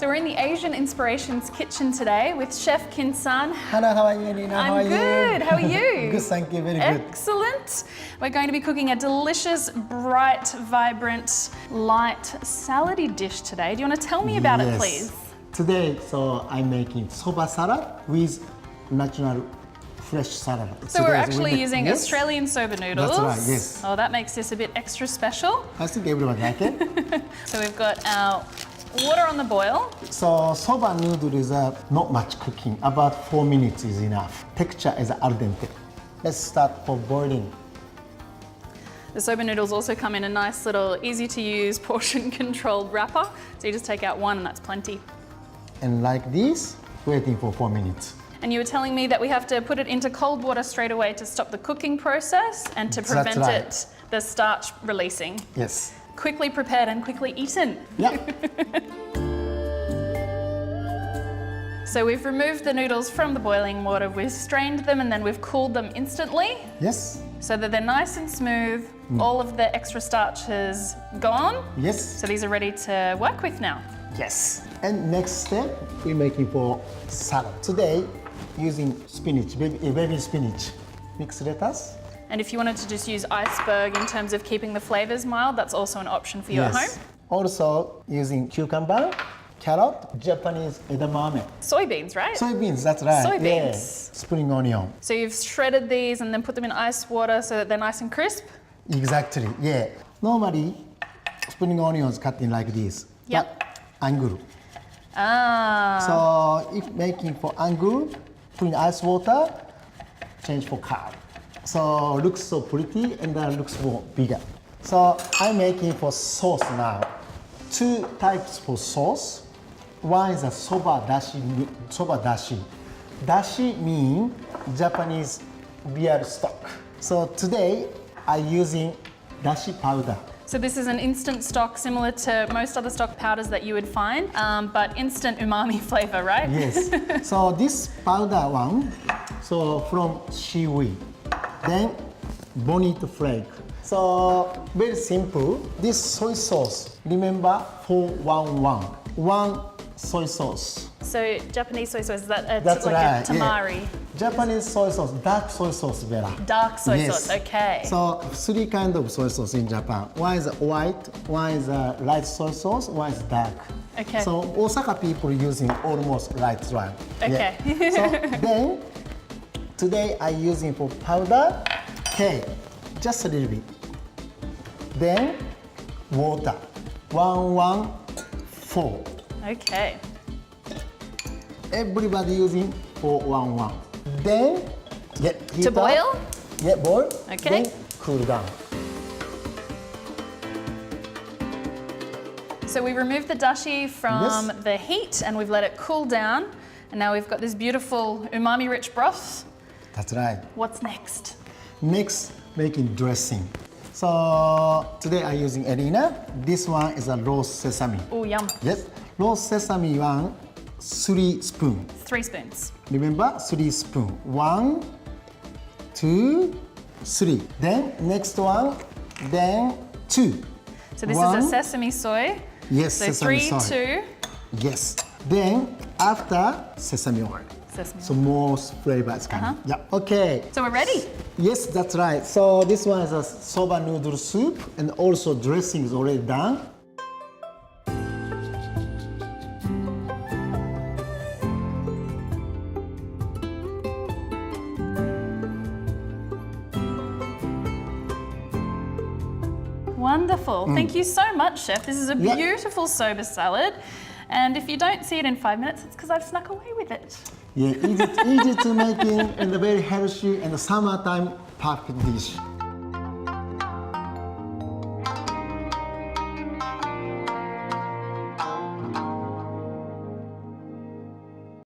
So we're in the Asian Inspirations kitchen today with Chef Kinsan. Hello, how are you, Elena? How are I'm good. How are you? Good, thank you. Very good. Excellent. We're going to be cooking a delicious, bright, vibrant, light, salady dish today. Do you want to tell me about it, please? Today, I'm making soba salad with natural fresh salad. So we're actually using Australian soba noodles. That's right, yes. Oh, that makes this a bit extra special. I think everyone like it. So we've got our water on the boil. So soba noodle is not much cooking. About 4 minutes is enough. Texture is al dente. Let's start for boiling. The soba noodles also come in a nice little easy to use portion controlled wrapper. So you just take out one and that's plenty. And like this, waiting for 4 minutes. And you were telling me that we have to put it into cold water straight away to stop the cooking process and to prevent the starch releasing. Yes. Quickly prepared and quickly eaten. Yeah. So we've removed the noodles from the boiling water, we've strained them and then we've cooled them instantly. Yes. So that they're nice and smooth, all of the extra starch has gone. Yes. So these are ready to work with now. Yes. And next step, we're making for salad. Today, using spinach, baby spinach, mixed lettuce. And if you wanted to just use iceberg in terms of keeping the flavors mild, that's also an option for you at home. Also using cucumber, carrot, Japanese edamame. Soybeans, right? Soybeans, that's right. Soybeans. Yeah. Spring onion. So you've shredded these and then put them in ice water so that they're nice and crisp? Exactly, yeah. Normally, spring onions cut in like this. Yep. But angle. Ah. So if making for angle, put in ice water, change for curd. So looks so pretty and then looks more bigger. So I'm making for sauce now. 2 types for sauce. One is a soba dashi. Dashi means Japanese beer stock. So today I'm using dashi powder. So this is an instant stock similar to most other stock powders that you would find, but instant umami flavor, right? Yes. So this powder one, so from seaweed, then bonito flake. So very simple. This soy sauce, remember 411, 1 soy sauce. So Japanese soy sauce, is that That's like right, a tamari? Yeah. Japanese soy sauce, dark soy sauce better. Dark soy sauce, okay. So 3 kinds of soy sauce in Japan. One is white, one is light soy sauce, one is dark. Okay. So Osaka people using almost light one. Okay. Yeah. So then today I'm using for powder, okay, just a little bit. Then water, 114. Okay. Everybody using 411. Then heat To boil? Yeah, boil. Okay. Then cool down. So we removed the dashi from the heat and we've let it cool down. And now we've got this beautiful umami-rich broth. That's right. What's next? Next, making dressing. So today I'm using Elena. This one is a raw sesame. Oh, yum. Yes, raw sesame one, 3 spoons. 3 spoons. Remember, 3 spoons. 1, 2, 3. Then next one, then 2. So this is a sesame soy. Yes, so sesame 3, soy. 2. Yes. Then after sesame oil. Sesame So more flavors coming. Yeah. Okay. So we're ready. Yes, that's right. So this one is a soba noodle soup, and also dressing is already done. Wonderful. Thank you so much, Chef. This is a beautiful soba salad. And if you don't see it in 5 minutes, it's because I've snuck away with it. Yeah, easy to making and very healthy and summertime perfect dish.